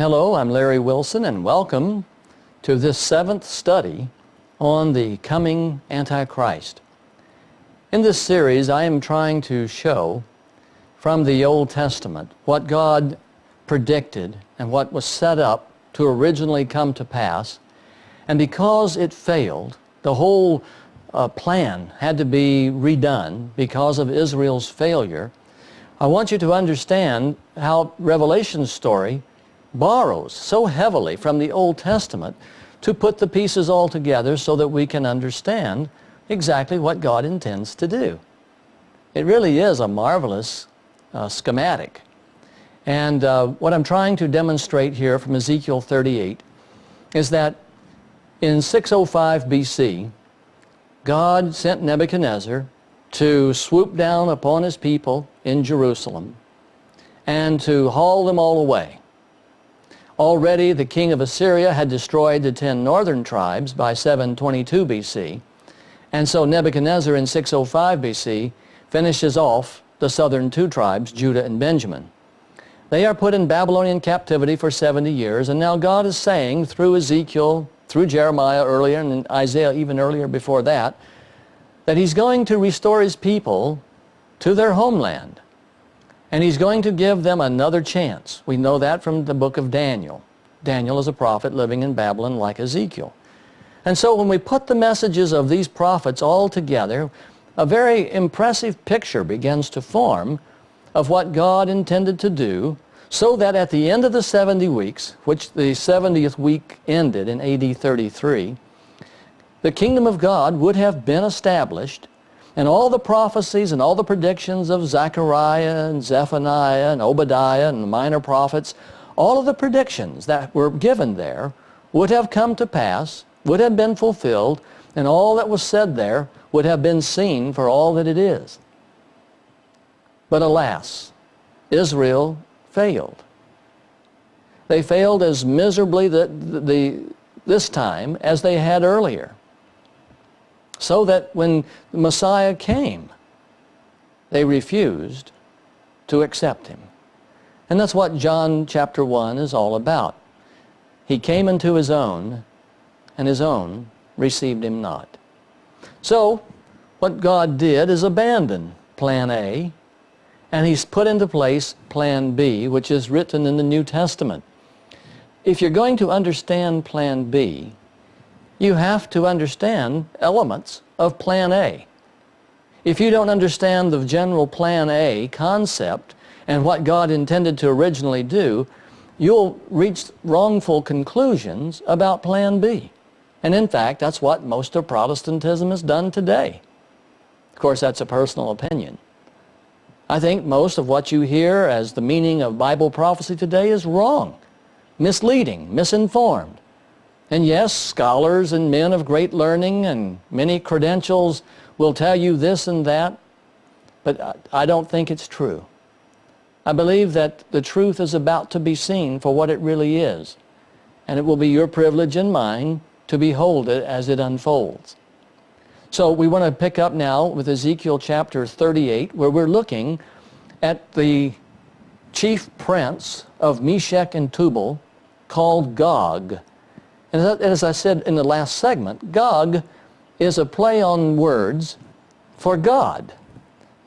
Hello, I'm Larry Wilson, and welcome to this 7th study on the coming Antichrist. In this series, I am trying to show from the Old Testament what God predicted and what was set up to originally come to pass. And because it failed, the whole plan had to be redone because of Israel's failure. I want you to understand how Revelation's story borrows so heavily from the Old Testament to put the pieces all together so that we can understand exactly what God intends to do. It really is a marvelous schematic. And what I'm trying to demonstrate here from Ezekiel 38 is that in 605 BC, God sent Nebuchadnezzar to swoop down upon his people in Jerusalem and to haul them all away. Already the king of Assyria had destroyed the 10 northern tribes by 722 BC, and so Nebuchadnezzar in 605 BC finishes off the southern 2 tribes, Judah and Benjamin. They are put in Babylonian captivity for 70 years, and now God is saying through Ezekiel, through Jeremiah earlier, and Isaiah even earlier before that He's going to restore His people to their homeland. And He's going to give them another chance. We know that from the book of Daniel. Daniel is a prophet living in Babylon like Ezekiel. And so when we put the messages of these prophets all together, a very impressive picture begins to form of what God intended to do, so that at the end of the 70 weeks, which the 70th week ended in AD 33, the kingdom of God would have been established, and all the prophecies and all the predictions of Zechariah and Zephaniah and Obadiah and the minor prophets, all of the predictions that were given there would have come to pass, would have been fulfilled, and all that was said there would have been seen for all that it is. But alas, Israel failed. They failed as miserably this time as they had earlier. So that when the Messiah came, they refused to accept Him. And that's what John chapter 1 is all about. He came unto His own, and His own received Him not. So, what God did is abandon plan A, and He's put into place plan B, which is written in the New Testament. If you're going to understand plan B, you have to understand elements of plan A. If you don't understand the general plan A concept and what God intended to originally do, you'll reach wrongful conclusions about plan B. And in fact, that's what most of Protestantism has done today. Of course, that's a personal opinion. I think most of what you hear as the meaning of Bible prophecy today is wrong, misleading, misinformed. And yes, scholars and men of great learning and many credentials will tell you this and that, but I don't think it's true. I believe that the truth is about to be seen for what it really is, and it will be your privilege and mine to behold it as it unfolds. So we want to pick up now with Ezekiel chapter 38, where we're looking at the chief prince of Meshech and Tubal called Gog. And as I said in the last segment, Gog is a play on words for God.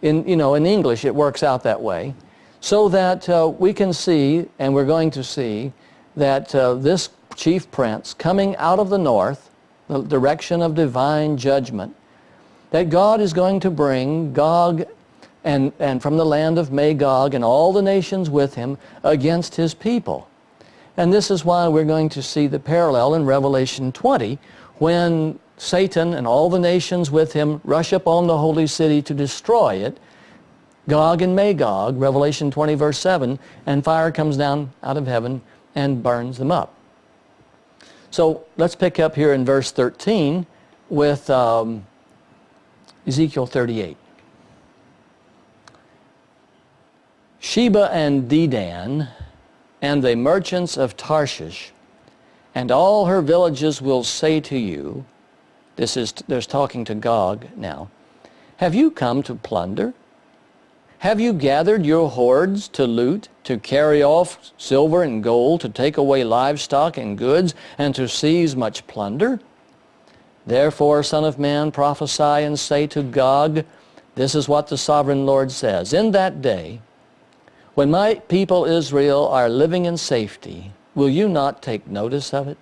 In English it works out that way, so that we can see, and we're going to see, that this chief prince coming out of the north, the direction of divine judgment, that God is going to bring Gog and from the land of Magog and all the nations with him against His people. And this is why we're going to see the parallel in Revelation 20, when Satan and all the nations with him rush upon the holy city to destroy it, Gog and Magog, Revelation 20 verse 7, and fire comes down out of heaven and burns them up. So let's pick up here in verse 13 with Ezekiel 38. Sheba and Dedan and the merchants of Tarshish and all her villages will say to you, there's talking to Gog now, have you come to plunder? Have you gathered your hoards to loot, to carry off silver and gold, to take away livestock and goods, and to seize much plunder? Therefore, Son of man, prophesy and say to Gog, this is what the sovereign Lord says. In that day, when my people Israel are living in safety, will you not take notice of it?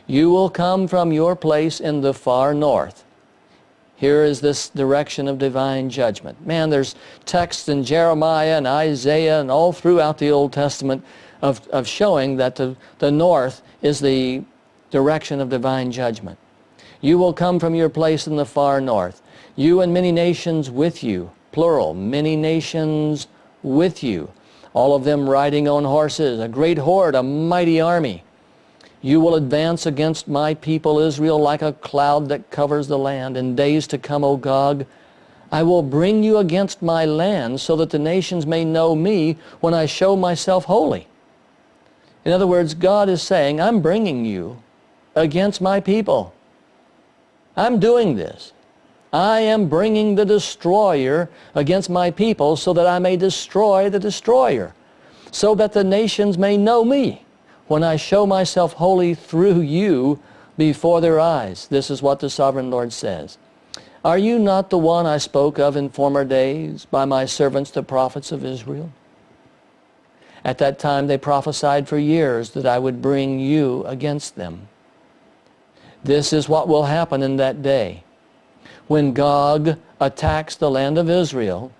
You will come from your place in the far north. Here is this direction of divine judgment. Man, there's texts in Jeremiah and Isaiah and all throughout the Old Testament of showing that the north is the direction of divine judgment. You will come from your place in the far north. You and many nations with you, plural, many nations with you, all of them riding on horses, a great horde, a mighty army. You will advance against my people Israel like a cloud that covers the land. In days to come, O Gog, I will bring you against my land so that the nations may know me when I show myself holy. In other words, God is saying, I'm bringing you against my people. I'm doing this. I am bringing the destroyer against my people so that I may destroy the destroyer, so that the nations may know me when I show myself holy through you before their eyes. This is what the sovereign Lord says. Are you not the one I spoke of in former days by my servants the prophets of Israel? At that time they prophesied for years that I would bring you against them. This is what will happen in that day. When Gog attacks the land of Israel,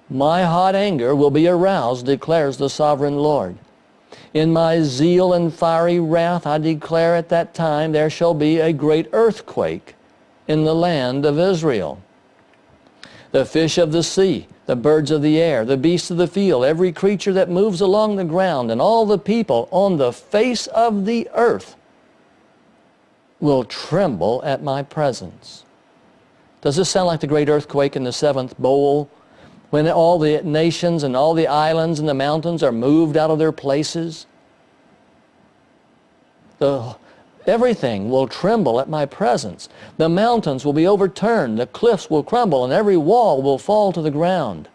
my hot anger will be aroused, declares the sovereign Lord. In my zeal and fiery wrath I declare at that time there shall be a great earthquake in the land of Israel. The fish of the sea, the birds of the air, the beasts of the field, every creature that moves along the ground, and all the people on the face of the earth will tremble at my presence. Does this sound like the great earthquake in the seventh bowl, when all the nations and all the islands and the mountains are moved out of their places? Everything will tremble at my presence. The mountains will be overturned, the cliffs will crumble, and every wall will fall to the ground.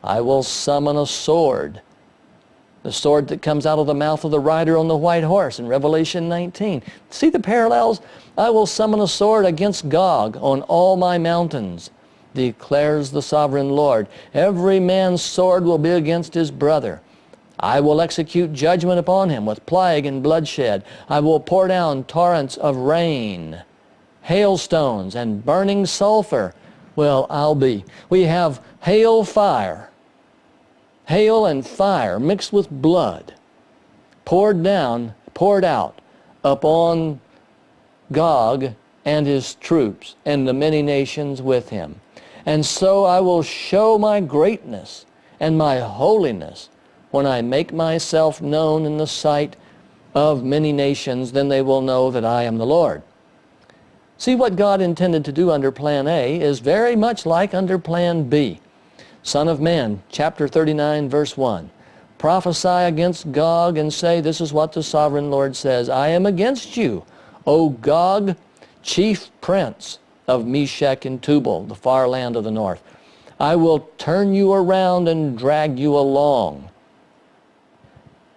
I will summon a sword, the sword that comes out of the mouth of the rider on the white horse in Revelation 19. See the parallels? I will summon a sword against Gog on all my mountains, declares the sovereign Lord. Every man's sword will be against his brother. I will execute judgment upon him with plague and bloodshed. I will pour down torrents of rain, hailstones, and burning sulfur. Well, we have hail and fire mixed with blood, poured out upon Gog and his troops and the many nations with him. And so I will show my greatness and my holiness when I make myself known in the sight of many nations. Then they will know that I am the Lord. See, what God intended to do under Plan A is very much like under Plan B. Son of man, chapter 39, verse 1. Prophesy against Gog and say, this is what the sovereign Lord says. I am against you, O Gog, chief prince of Meshech and Tubal, the far land of the north. I will turn you around and drag you along.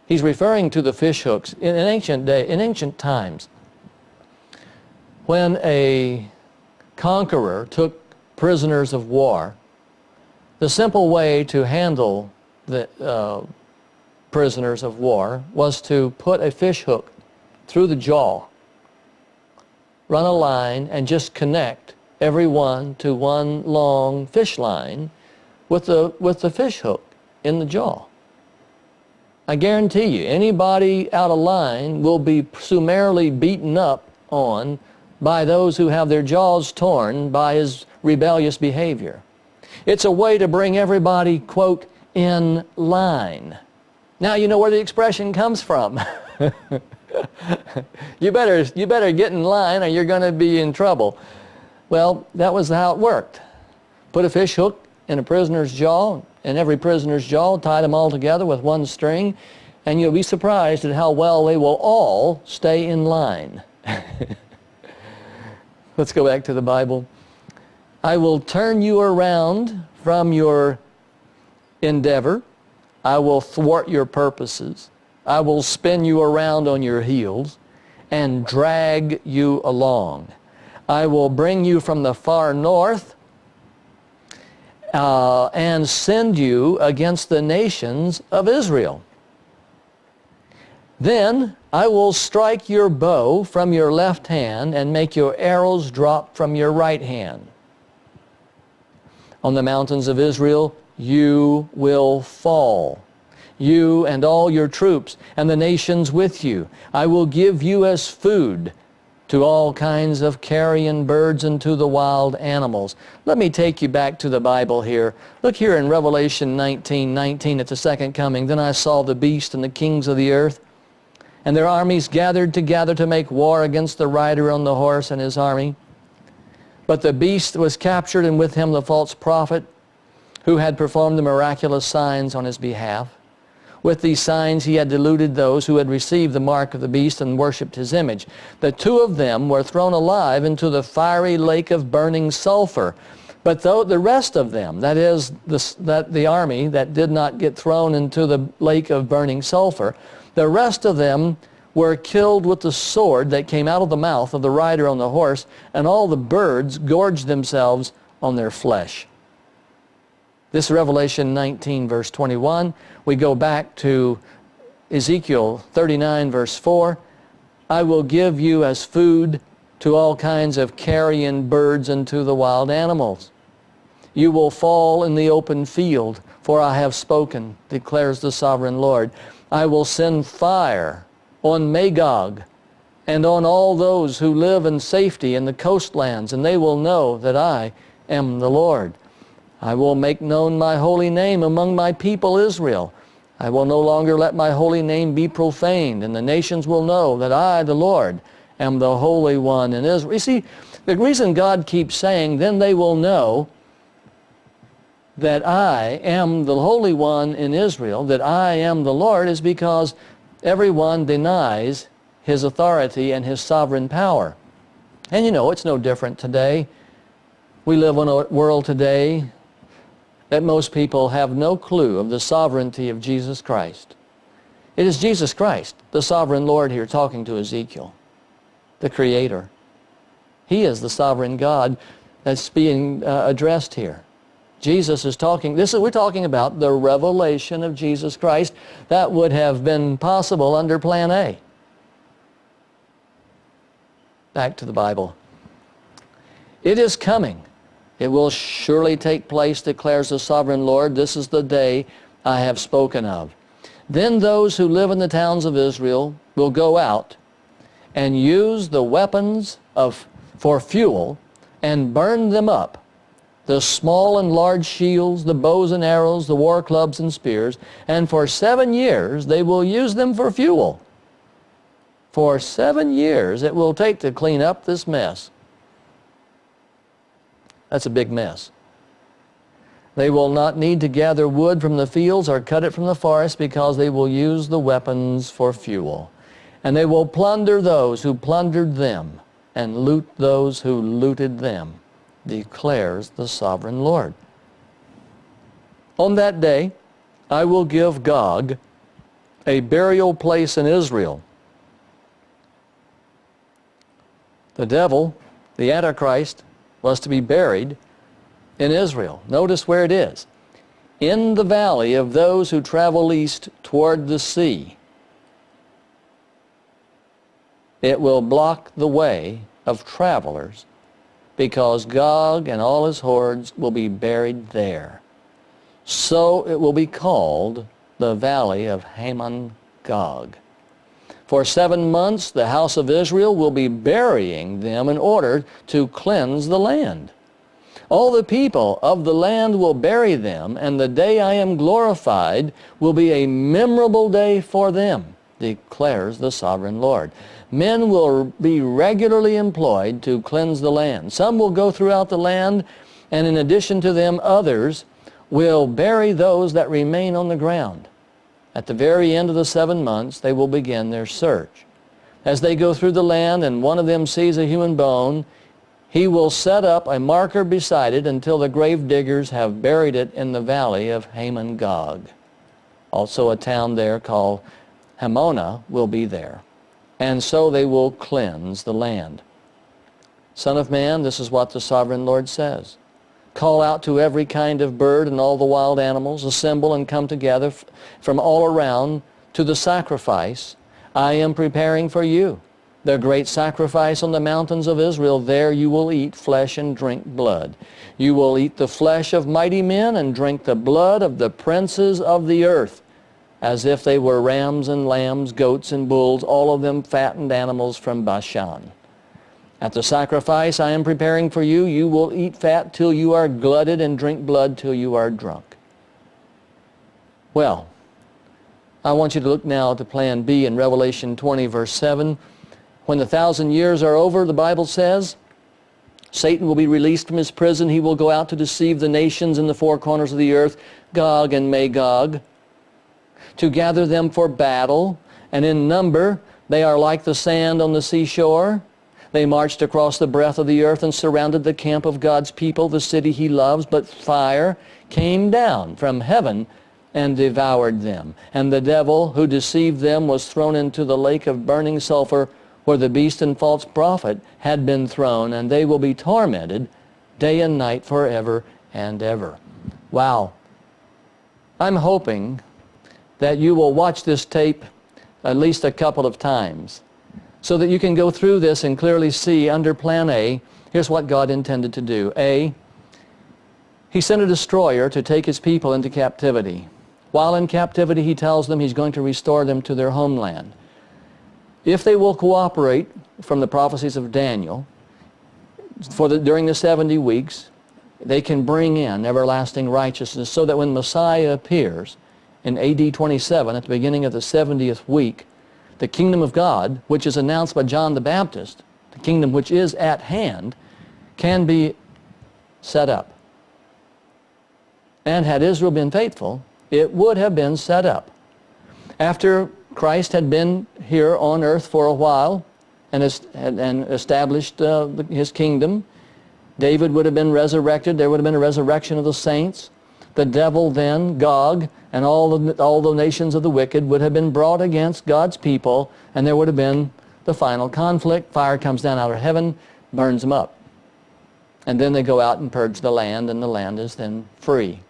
He's referring to the fishhooks. In ancient times, when a conqueror took prisoners of war, the simple way to handle the prisoners of war was to put a fishhook through the jaw, run a line, and just connect everyone to one long fish line with the fishhook in the jaw. I guarantee you, anybody out of line will be summarily beaten up on by those who have their jaws torn by his rebellious behavior. It's a way to bring everybody, quote, in line. Now you know where the expression comes from. You better get in line or you're going to be in trouble. Well, that was how it worked. Put a fish hook in a prisoner's jaw, and every prisoner's jaw, tie them all together with one string, and you'll be surprised at how well they will all stay in line. Let's go back to the Bible. I will turn you around from your endeavor. I will thwart your purposes. I will spin you around on your heels and drag you along. I will bring you from the far north and send you against the nations of Israel. Then I will strike your bow from your left hand and make your arrows drop from your right hand. On the mountains of Israel you will fall, you and all your troops and the nations with you. I will give you as food to all kinds of carrion birds and to the wild animals. Let me take you back to the Bible here. Look here in Revelation 19:19 at the second coming. Then I saw the beast and the kings of the earth, and their armies gathered together to make war against the rider on the horse and his army. But the beast was captured, and with him the false prophet, who had performed the miraculous signs on his behalf. With these signs he had deluded those who had received the mark of the beast and worshipped his image. The two of them were thrown alive into the fiery lake of burning sulfur. But though the rest of them, that is, the army that did not get thrown into the lake of burning sulfur, the rest of them were killed with the sword that came out of the mouth of the rider on the horse, and all the birds gorged themselves on their flesh. This is Revelation 19, verse 21. We go back to Ezekiel 39, verse 4. I will give you as food to all kinds of carrion birds and to the wild animals. You will fall in the open field, for I have spoken, declares the sovereign Lord. I will send fire on Magog and on all those who live in safety in the coastlands, and they will know that I am the Lord. I will make known my holy name among my people Israel. I will no longer let my holy name be profaned, and the nations will know that I, the Lord, am the Holy One in Israel. You see, the reason God keeps saying, then they will know that I am the Holy One in Israel, that I am the Lord, is because everyone denies His authority and His sovereign power. And you know, it's no different today. We live in a world today that most people have no clue of the sovereignty of Jesus Christ. It is Jesus Christ, the sovereign Lord here, talking to Ezekiel, the Creator. He is the sovereign God that's being addressed here. Jesus is talking, we're talking about the revelation of Jesus Christ. That would have been possible under Plan A. Back to the Bible. It is coming. It will surely take place, declares the sovereign Lord. This is the day I have spoken of. Then those who live in the towns of Israel will go out and use the weapons for fuel and burn them up, the small and large shields, the bows and arrows, the war clubs and spears, and for 7 years they will use them for fuel. For 7 years it will take to clean up this mess. That's a big mess. They will not need to gather wood from the fields or cut it from the forest, because they will use the weapons for fuel. And they will plunder those who plundered them and loot those who looted them, declares the sovereign Lord. On that day, I will give Gog a burial place in Israel. The devil, the Antichrist, was to be buried in Israel. Notice where it is. In the valley of those who travel east toward the sea. It will block the way of travelers, because Gog and all his hordes will be buried there. So it will be called the valley of Hamon-Gog. For 7 months the house of Israel will be burying them in order to cleanse the land. All the people of the land will bury them, and the day I am glorified will be a memorable day for them, declares the sovereign Lord. Men will be regularly employed to cleanse the land. Some will go throughout the land, and in addition to them, others will bury those that remain on the ground. At the very end of the 7 months, they will begin their search. As they go through the land and one of them sees a human bone, He will set up a marker beside it until the grave diggers have buried it in the valley of Hamon-Gog. Also a town there called Hamona will be there. And so they will cleanse the land. Son of man, this is what the sovereign Lord says. Call out to every kind of bird and all the wild animals, assemble and come together from all around to the sacrifice I am preparing for you. The great sacrifice on the mountains of Israel, there you will eat flesh and drink blood. You will eat the flesh of mighty men and drink the blood of the princes of the earth, as if they were rams and lambs, goats and bulls, all of them fattened animals from Bashan. At the sacrifice I am preparing for you, you will eat fat till you are glutted and drink blood till you are drunk. Well, I want you to look now to plan B in Revelation 20, verse 7. When the 1,000 years are over, the Bible says, Satan will be released from his prison. He will go out to deceive the nations in the four corners of the earth, Gog and Magog, to gather them for battle. And in number, they are like the sand on the seashore. They marched across the breadth of the earth and surrounded the camp of God's people, the city he loves. But fire came down from heaven and devoured them. And the devil who deceived them was thrown into the lake of burning sulfur, where the beast and false prophet had been thrown, and they will be tormented day and night forever and ever. Wow. I'm hoping that you will watch this tape at least a couple of times so that you can go through this and clearly see under plan A, here's what God intended to do. A, He sent a destroyer to take His people into captivity. While in captivity, He tells them He's going to restore them to their homeland. If they will cooperate from the prophecies of Daniel during the 70 weeks, they can bring in everlasting righteousness so that when Messiah appears in AD 27 at the beginning of the 70th week, the kingdom of God, which is announced by John the Baptist, the kingdom which is at hand, can be set up. And had Israel been faithful, it would have been set up. After Christ had been here on earth for a while and established His kingdom, David would have been resurrected. There would have been a resurrection of the saints. The devil then, Gog, and all the nations of the wicked would have been brought against God's people, and there would have been the final conflict. Fire comes down out of heaven, burns them up. And then they go out and purge the land, and the land is then free.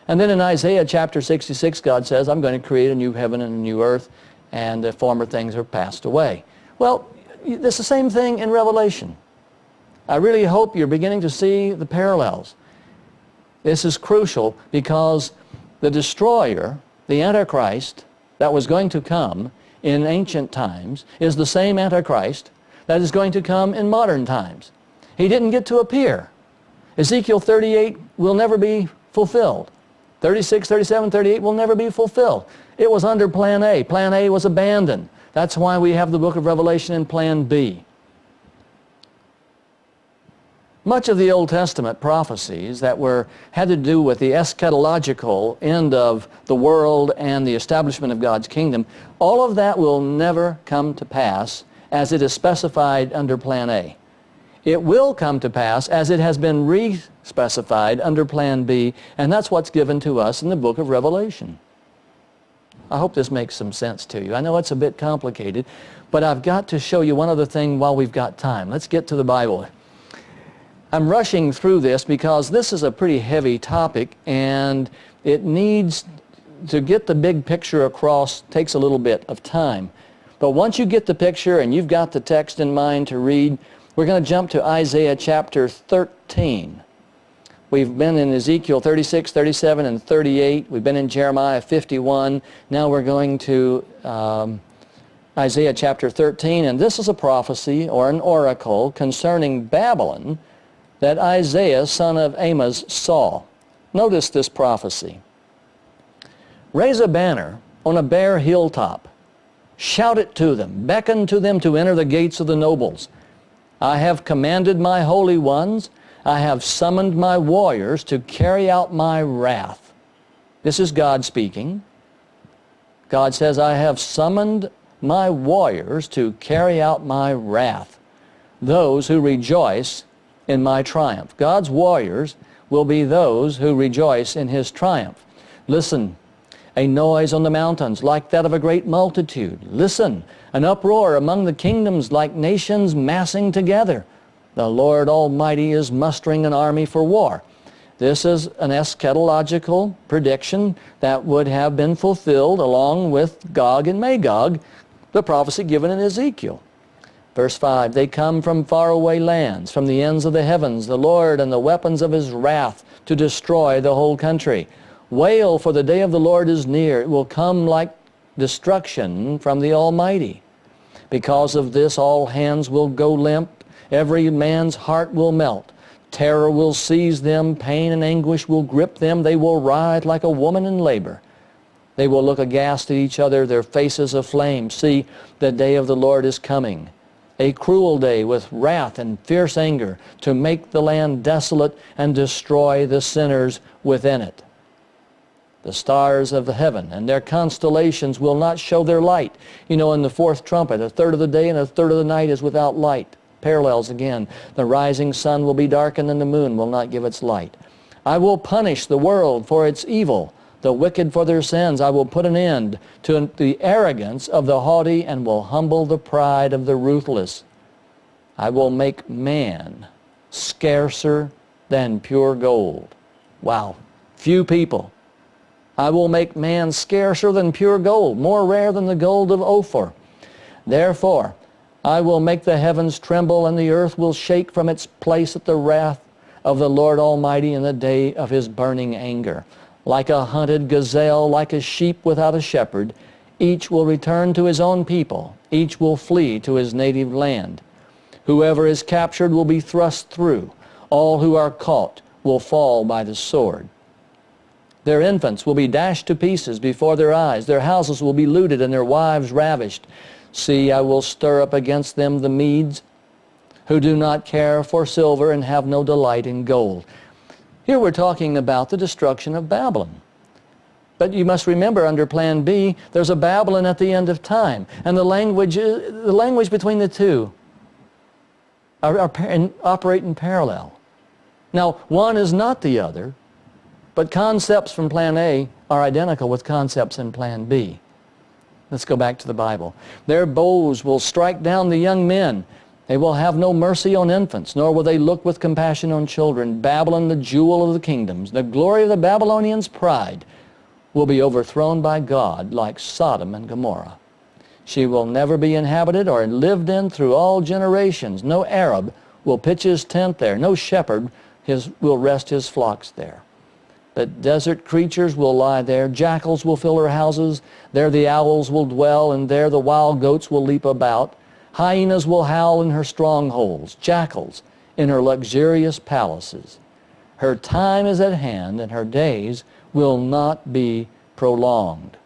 And then in Isaiah chapter 66, God says, I'm going to create a new heaven and a new earth, and the former things are passed away. Well, it's the same thing in Revelation. I really hope you're beginning to see the parallels. This is crucial because the destroyer, the Antichrist, that was going to come in ancient times is the same Antichrist that is going to come in modern times. He didn't get to appear. Ezekiel 38 will never be fulfilled. 36, 37, 38 will never be fulfilled. It was under plan A. Plan A was abandoned. That's why we have the book of Revelation in plan B. Much of the Old Testament prophecies that had to do with the eschatological end of the world and the establishment of God's kingdom, all of that will never come to pass as it is specified under plan A. It will come to pass as it has been re-specified under plan B, and that's what's given to us in the book of Revelation. I hope this makes some sense to you. I know it's a bit complicated, but I've got to show you one other thing while we've got time. Let's get to the Bible. I'm rushing through this because this is a pretty heavy topic, and it needs to get the big picture across takes a little bit of time. But once you get the picture and you've got the text in mind to read, we're going to jump to Isaiah chapter 13. We've been in Ezekiel 36, 37, and 38. We've been in Jeremiah 51. Now we're going to Isaiah chapter 13, and this is a prophecy or an oracle concerning Babylon that Isaiah, son of Amos, saw. Notice this prophecy. Raise a banner on a bare hilltop. Shout it to them. Beckon to them to enter the gates of the nobles. I have commanded my holy ones. I have summoned my warriors to carry out my wrath. This is God speaking. God says, I have summoned my warriors to carry out my wrath. Those who rejoice in my triumph. God's warriors will be those who rejoice in His triumph. Listen, a noise on the mountains like that of a great multitude. Listen, an uproar among the kingdoms like nations massing together. The Lord Almighty is mustering an army for war. This is an eschatological prediction that would have been fulfilled along with Gog and Magog, the prophecy given in Ezekiel. Verse 5, they come from faraway lands, from the ends of the heavens, the Lord and the weapons of His wrath to destroy the whole country. Wail, for the day of the Lord is near. It will come like destruction from the Almighty. Because of this, all hands will go limp. Every man's heart will melt. Terror will seize them. Pain and anguish will grip them. They will writhe like a woman in labor. They will look aghast at each other, their faces aflame. See, the day of the Lord is coming, a cruel day with wrath and fierce anger, to make the land desolate and destroy the sinners within it. The stars of the heaven and their constellations will not show their light. You know, in the fourth trumpet, a third of the day and a third of the night is without light. Parallels again. The rising sun will be darkened and the moon will not give its light. I will punish the world for its evil, the wicked for their sins. I will put an end to the arrogance of the haughty and will humble the pride of the ruthless. I will make man scarcer than pure gold. Wow, few people. I will make man scarcer than pure gold, more rare than the gold of Ophir. Therefore, I will make the heavens tremble, and the earth will shake from its place at the wrath of the Lord Almighty in the day of His burning anger. Like a hunted gazelle, like a sheep without a shepherd, each will return to his own people. Each will flee to his native land. Whoever is captured will be thrust through. All who are caught will fall by the sword. Their infants will be dashed to pieces before their eyes. Their houses will be looted and their wives ravished. See, I will stir up against them the Medes, who do not care for silver and have no delight in gold. Here we're talking about the destruction of Babylon. But you must remember, under Plan B, there's a Babylon at the end of time. And the language between the two operate in parallel. Now, one is not the other, but concepts from Plan A are identical with concepts in Plan B. Let's go back to the Bible. Their bows will strike down the young men. They will have no mercy on infants, nor will they look with compassion on children. Babylon, the jewel of the kingdoms, the glory of the Babylonians' pride, will be overthrown by God like Sodom and Gomorrah. She will never be inhabited or lived in through all generations. No Arab will pitch his tent there. No shepherd will rest his flocks there. But desert creatures will lie there. Jackals will fill her houses. There the owls will dwell, and there the wild goats will leap about. Hyenas will howl in her strongholds, jackals in her luxurious palaces. Her time is at hand, and her days will not be prolonged.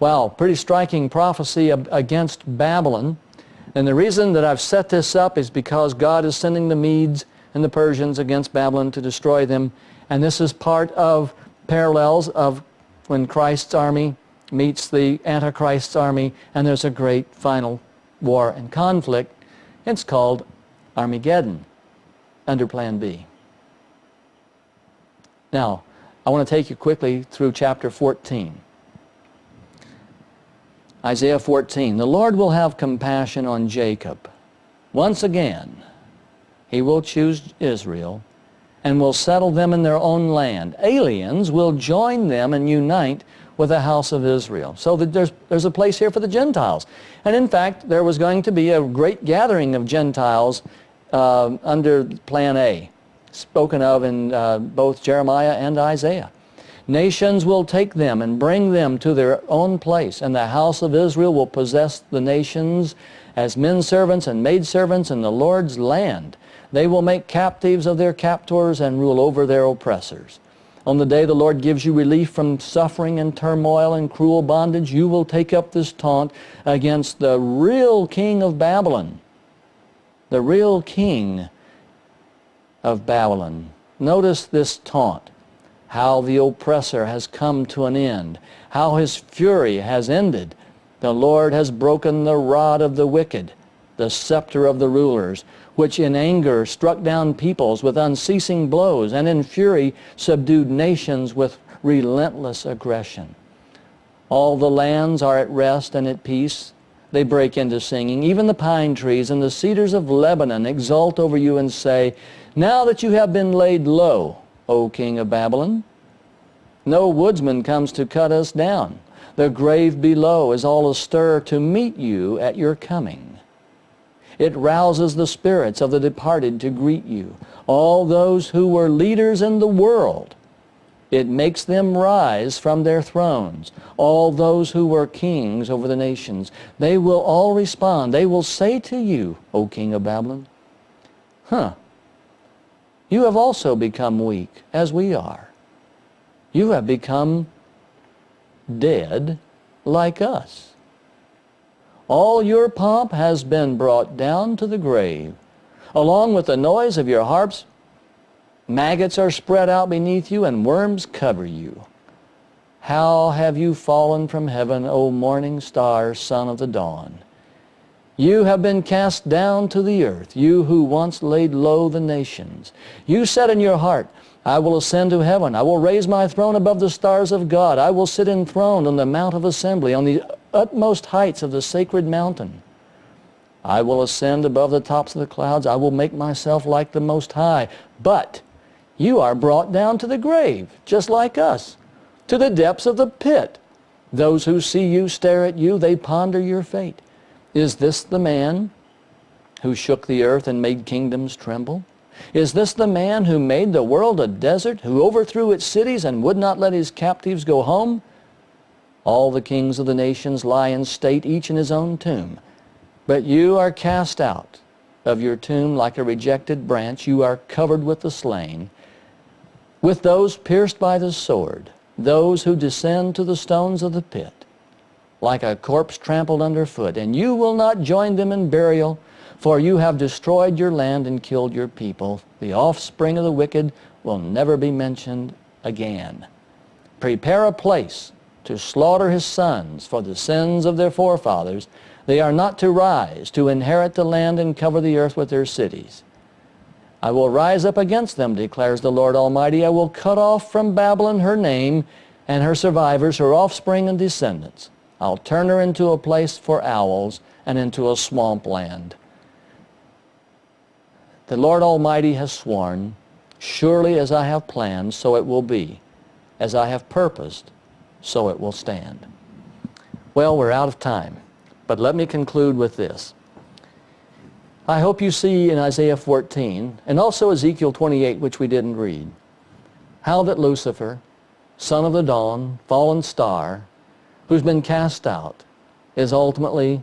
Wow, pretty striking prophecy against Babylon. And the reason that I've set this up is because God is sending the Medes and the Persians against Babylon to destroy them. And this is part of parallels of when Christ's army meets the Antichrist's army, and there's a great final war and conflict. It's called Armageddon under Plan B. Now, I want to take you quickly through chapter 14. Isaiah 14, the Lord will have compassion on Jacob. Once again, He will choose Israel and will settle them in their own land. Aliens will join them and unite with the house of Israel. So that there's a place here for the Gentiles. And in fact, there was going to be a great gathering of Gentiles under Plan A, spoken of in both Jeremiah and Isaiah. Nations will take them and bring them to their own place, and the house of Israel will possess the nations as men servants and maid servants in the Lord's land. They will make captives of their captors and rule over their oppressors. On the day the Lord gives you relief from suffering and turmoil and cruel bondage, you will take up this taunt against the real king of Babylon. The real king of Babylon. Notice this taunt. How the oppressor has come to an end. How his fury has ended. The Lord has broken the rod of the wicked. the scepter of the rulers, which in anger struck down peoples with unceasing blows, and in fury subdued nations with relentless aggression. All the lands are at rest and at peace. They break into singing. Even the pine trees and the cedars of Lebanon exult over you and say, now that you have been laid low, O king of Babylon, no woodsman comes to cut us down. The grave below is all astir to meet you at your coming. It rouses the spirits of the departed to greet you, all those who were leaders in the world. It makes them rise from their thrones, all those who were kings over the nations. They will all respond. They will say to you, O king of Babylon, you have also become weak, as we are. You have become dead like us. All your pomp has been brought down to the grave. Along with the noise of your harps, maggots are spread out beneath you and worms cover you. How have you fallen from heaven, O morning star, son of the dawn? You have been cast down to the earth, you who once laid low the nations. You said in your heart, I will ascend to heaven. I will raise my throne above the stars of God. I will sit enthroned on the mount of assembly, on the utmost heights of the sacred mountain. I will ascend above the tops of the clouds. I will make myself like the Most High. But you are brought down to the grave, just like us, to the depths of the pit. Those who see you stare at you. They ponder your fate. Is this the man who shook the earth and made kingdoms tremble? Is this the man who made the world a desert, who overthrew its cities and would not let his captives go home? All the kings of the nations lie in state, each in his own tomb. But you are cast out of your tomb like a rejected branch. You are covered with the slain, with those pierced by the sword, those who descend to the stones of the pit, like a corpse trampled underfoot. And you will not join them in burial, for you have destroyed your land and killed your people. The offspring of the wicked will never be mentioned again. Prepare a place to slaughter his sons for the sins of their forefathers. They are not to rise to inherit the land and cover the earth with their cities. I will rise up against them, declares the Lord Almighty. I will cut off from Babylon her name and her survivors, her offspring and descendants. I'll turn her into a place for owls and into a swamp land. The Lord Almighty has sworn, surely as I have planned, so it will be. As I have purposed, so it will stand. Well, we're out of time, but let me conclude with this. I hope you see in Isaiah 14, and also Ezekiel 28, which we didn't read, how that Lucifer, son of the dawn, fallen star, who's been cast out, is ultimately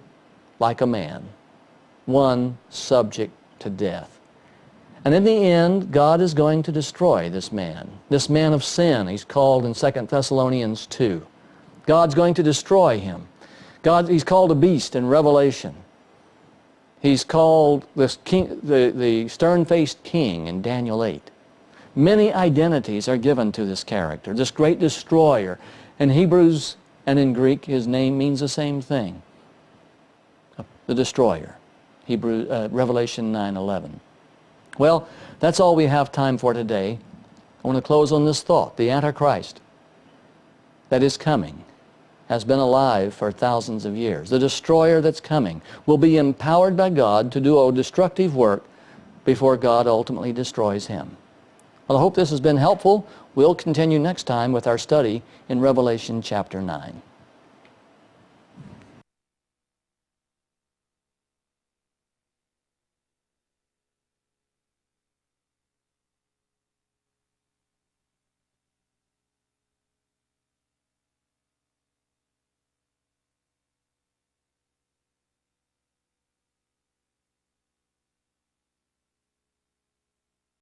like a man, one subject to death. And in the end, God is going to destroy this man of sin. He's called in 2 Thessalonians 2. God's going to destroy him. He's called a beast in Revelation. He's called this king, the stern-faced king in Daniel 8. Many identities are given to this character, this great destroyer. In Hebrews and in Greek, his name means the same thing. The destroyer. Revelation 9:11. Well, that's all we have time for today. I want to close on this thought. The Antichrist that is coming has been alive for thousands of years. The destroyer that's coming will be empowered by God to do a destructive work before God ultimately destroys him. Well, I hope this has been helpful. We'll continue next time with our study in Revelation chapter 9.